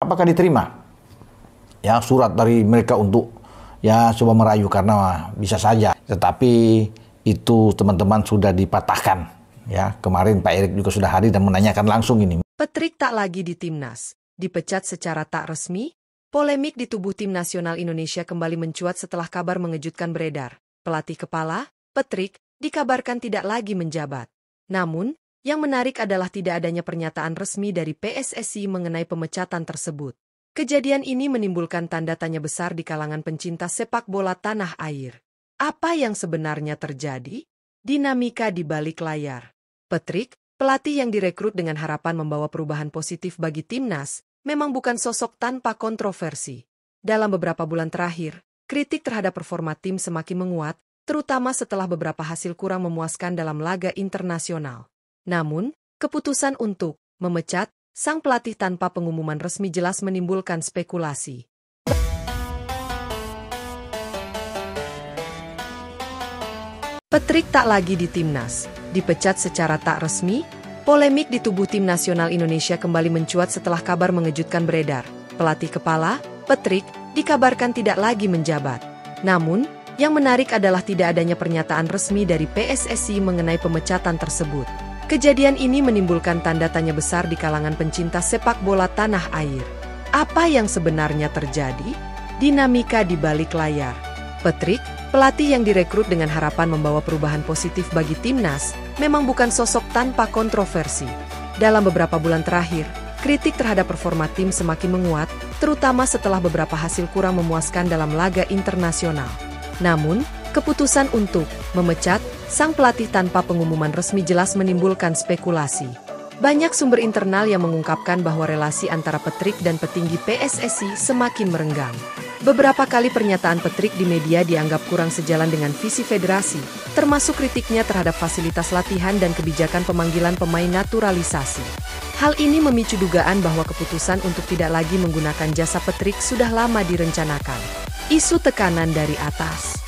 apakah diterima ya surat dari mereka untuk ya coba merayu, karena bisa saja. Tetapi itu teman-teman sudah dipatahkan. Ya, kemarin Pak Erik juga sudah hadir dan menanyakan langsung ini. Patrick tak lagi di timnas, dipecat secara tak resmi. Polemik di tubuh tim nasional Indonesia kembali mencuat setelah kabar mengejutkan beredar. Pelatih kepala, Patrick, dikabarkan tidak lagi menjabat. Namun, yang menarik adalah tidak adanya pernyataan resmi dari PSSI mengenai pemecatan tersebut. Kejadian ini menimbulkan tanda tanya besar di kalangan pencinta sepak bola tanah air. Apa yang sebenarnya terjadi? Dinamika di balik layar. Patrick, pelatih yang direkrut dengan harapan membawa perubahan positif bagi timnas, memang bukan sosok tanpa kontroversi. Dalam beberapa bulan terakhir, kritik terhadap performa tim semakin menguat, terutama setelah beberapa hasil kurang memuaskan dalam laga internasional. Namun, keputusan untuk memecat sang pelatih tanpa pengumuman resmi jelas menimbulkan spekulasi. Patrick tak lagi di timnas, dipecat secara tak resmi. Polemik di tubuh tim nasional Indonesia kembali mencuat setelah kabar mengejutkan beredar. Pelatih kepala, Patrick, dikabarkan tidak lagi menjabat. Namun, yang menarik adalah tidak adanya pernyataan resmi dari PSSI mengenai pemecatan tersebut. Kejadian ini menimbulkan tanda tanya besar di kalangan pencinta sepak bola tanah air. Apa yang sebenarnya terjadi? Dinamika di balik layar. Patrick, pelatih yang direkrut dengan harapan membawa perubahan positif bagi timnas, memang bukan sosok tanpa kontroversi. Dalam beberapa bulan terakhir, kritik terhadap performa tim semakin menguat, terutama setelah beberapa hasil kurang memuaskan dalam laga internasional. Namun, keputusan untuk memecat sang pelatih tanpa pengumuman resmi jelas menimbulkan spekulasi. Banyak sumber internal yang mengungkapkan bahwa relasi antara Patrick dan petinggi PSSI semakin merenggang. Beberapa kali pernyataan Patrick di media dianggap kurang sejalan dengan visi federasi, termasuk kritiknya terhadap fasilitas latihan dan kebijakan pemanggilan pemain naturalisasi. Hal ini memicu dugaan bahwa keputusan untuk tidak lagi menggunakan jasa Patrick sudah lama direncanakan. Isu tekanan dari atas.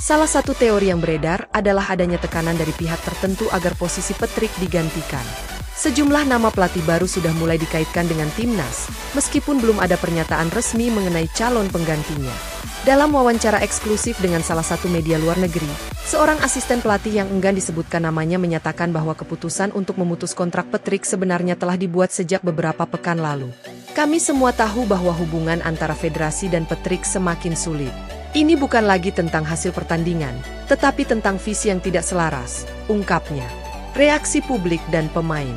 Salah satu teori yang beredar adalah adanya tekanan dari pihak tertentu agar posisi Patrick digantikan. Sejumlah nama pelatih baru sudah mulai dikaitkan dengan timnas, meskipun belum ada pernyataan resmi mengenai calon penggantinya. Dalam wawancara eksklusif dengan salah satu media luar negeri, seorang asisten pelatih yang enggan disebutkan namanya menyatakan bahwa keputusan untuk memutus kontrak Patrick sebenarnya telah dibuat sejak beberapa pekan lalu. Kami semua tahu bahwa hubungan antara federasi dan Patrick semakin sulit. Ini bukan lagi tentang hasil pertandingan, tetapi tentang visi yang tidak selaras, ungkapnya. Reaksi publik dan pemain.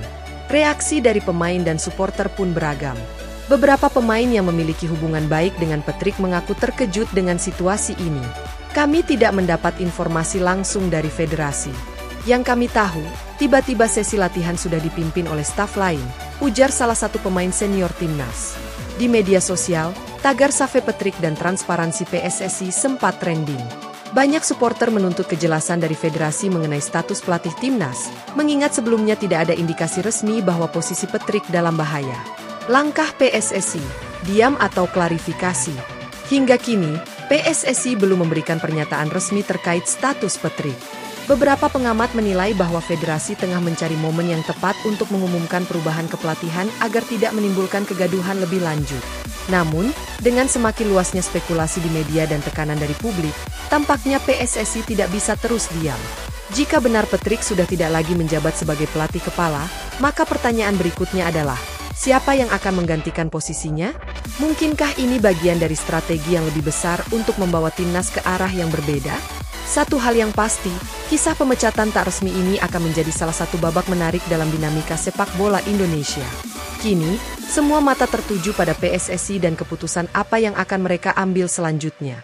Reaksi dari pemain dan supporter pun beragam. Beberapa pemain yang memiliki hubungan baik dengan Patrick mengaku terkejut dengan situasi ini. Kami tidak mendapat informasi langsung dari federasi. Yang kami tahu, tiba-tiba sesi latihan sudah dipimpin oleh staf lain, ujar salah satu pemain senior timnas. Di media sosial, tagar Save Patrick dan transparansi PSSI sempat trending. Banyak supporter menuntut kejelasan dari federasi mengenai status pelatih timnas, mengingat sebelumnya tidak ada indikasi resmi bahwa posisi Patrick dalam bahaya. Langkah PSSI, diam atau klarifikasi. Hingga kini, PSSI belum memberikan pernyataan resmi terkait status Patrick. Beberapa pengamat menilai bahwa federasi tengah mencari momen yang tepat untuk mengumumkan perubahan kepelatihan agar tidak menimbulkan kegaduhan lebih lanjut. Namun, dengan semakin luasnya spekulasi di media dan tekanan dari publik, tampaknya PSSI tidak bisa terus diam. Jika benar Patrick sudah tidak lagi menjabat sebagai pelatih kepala, maka pertanyaan berikutnya adalah, siapa yang akan menggantikan posisinya? Mungkinkah ini bagian dari strategi yang lebih besar untuk membawa timnas ke arah yang berbeda? Satu hal yang pasti, kisah pemecatan tak resmi ini akan menjadi salah satu babak menarik dalam dinamika sepak bola Indonesia. Kini, semua mata tertuju pada PSSI dan keputusan apa yang akan mereka ambil selanjutnya.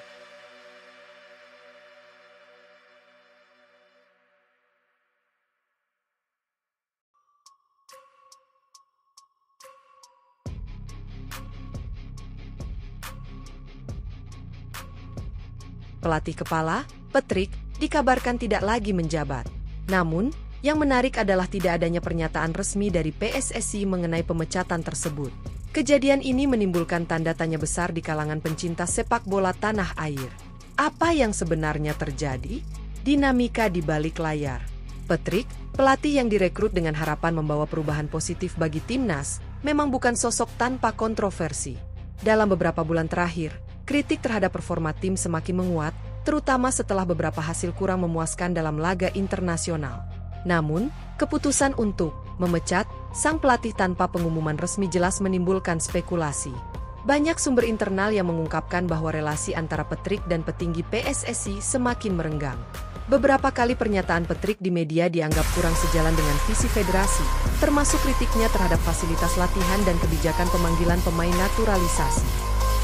Pelatih kepala, Patrick, dikabarkan tidak lagi menjabat. Namun, yang menarik adalah tidak adanya pernyataan resmi dari PSSI mengenai pemecatan tersebut. Kejadian ini menimbulkan tanda tanya besar di kalangan pencinta sepak bola tanah air. Apa yang sebenarnya terjadi? Dinamika di balik layar. Patrick, pelatih yang direkrut dengan harapan membawa perubahan positif bagi timnas, memang bukan sosok tanpa kontroversi. Dalam beberapa bulan terakhir, kritik terhadap performa tim semakin menguat, terutama setelah beberapa hasil kurang memuaskan dalam laga internasional. Namun, keputusan untuk memecat sang pelatih tanpa pengumuman resmi jelas menimbulkan spekulasi. Banyak sumber internal yang mengungkapkan bahwa relasi antara Patrick dan petinggi PSSI semakin merenggang. Beberapa kali pernyataan Patrick di media dianggap kurang sejalan dengan visi federasi, termasuk kritiknya terhadap fasilitas latihan dan kebijakan pemanggilan pemain naturalisasi.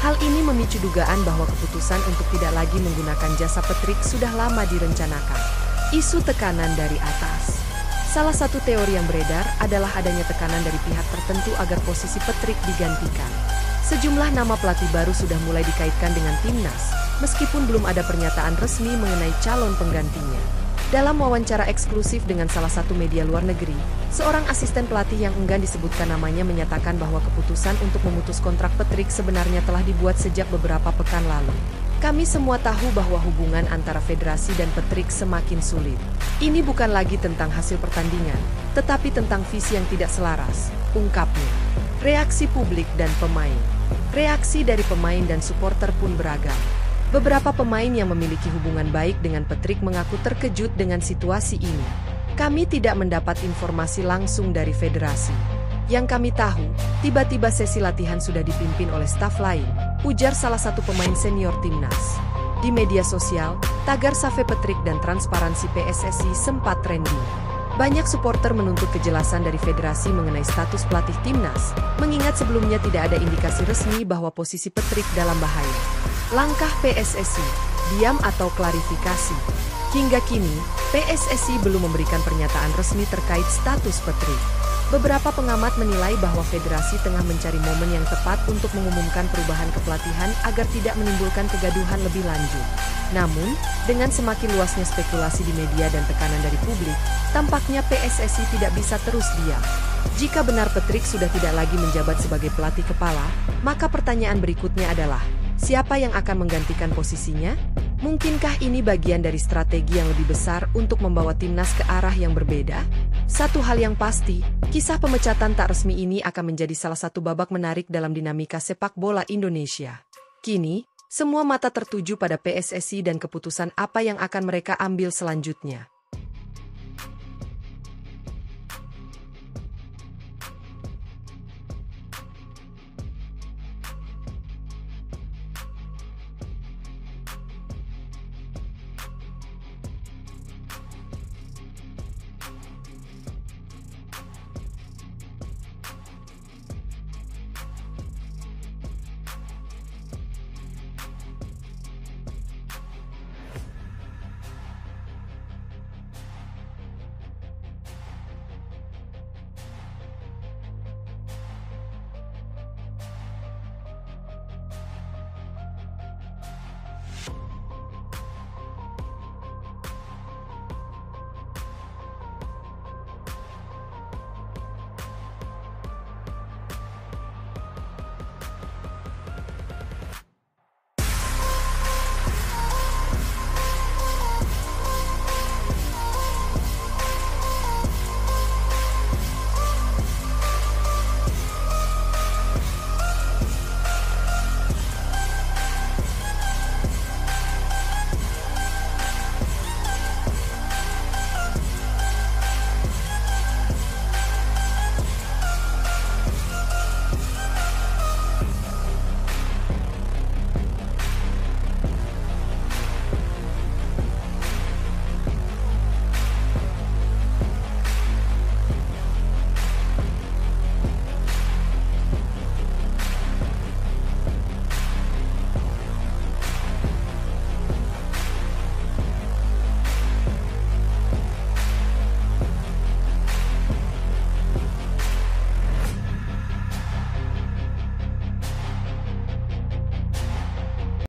Hal ini memicu dugaan bahwa keputusan untuk tidak lagi menggunakan jasa Patrick sudah lama direncanakan. Isu tekanan dari atas. Salah satu teori yang beredar adalah adanya tekanan dari pihak tertentu agar posisi Patrick digantikan. Sejumlah nama pelatih baru sudah mulai dikaitkan dengan timnas, meskipun belum ada pernyataan resmi mengenai calon penggantinya. Dalam wawancara eksklusif dengan salah satu media luar negeri, seorang asisten pelatih yang enggan disebutkan namanya menyatakan bahwa keputusan untuk memutus kontrak Patrick sebenarnya telah dibuat sejak beberapa pekan lalu. Kami semua tahu bahwa hubungan antara federasi dan Patrick semakin sulit. Ini bukan lagi tentang hasil pertandingan, tetapi tentang visi yang tidak selaras, ungkapnya. Reaksi publik dan pemain. Reaksi dari pemain dan supporter pun beragam. Beberapa pemain yang memiliki hubungan baik dengan Patrick mengaku terkejut dengan situasi ini. Kami tidak mendapat informasi langsung dari federasi. Yang kami tahu, tiba-tiba sesi latihan sudah dipimpin oleh staf lain, ujar salah satu pemain senior timnas. Di media sosial, tagar Save Patrick dan transparansi PSSI sempat trending. Banyak supporter menuntut kejelasan dari federasi mengenai status pelatih timnas, mengingat sebelumnya tidak ada indikasi resmi bahwa posisi Patrick dalam bahaya. Langkah PSSI, diam atau klarifikasi. Hingga kini, PSSI belum memberikan pernyataan resmi terkait status Patrick. Beberapa pengamat menilai bahwa federasi tengah mencari momen yang tepat untuk mengumumkan perubahan kepelatihan agar tidak menimbulkan kegaduhan lebih lanjut. Namun, dengan semakin luasnya spekulasi di media dan tekanan dari publik, tampaknya PSSI tidak bisa terus diam. Jika benar Patrick sudah tidak lagi menjabat sebagai pelatih kepala, maka pertanyaan berikutnya adalah, siapa yang akan menggantikan posisinya? Mungkinkah ini bagian dari strategi yang lebih besar untuk membawa timnas ke arah yang berbeda? Satu hal yang pasti, kisah pemecatan tak resmi ini akan menjadi salah satu babak menarik dalam dinamika sepak bola Indonesia. Kini, semua mata tertuju pada PSSI dan keputusan apa yang akan mereka ambil selanjutnya.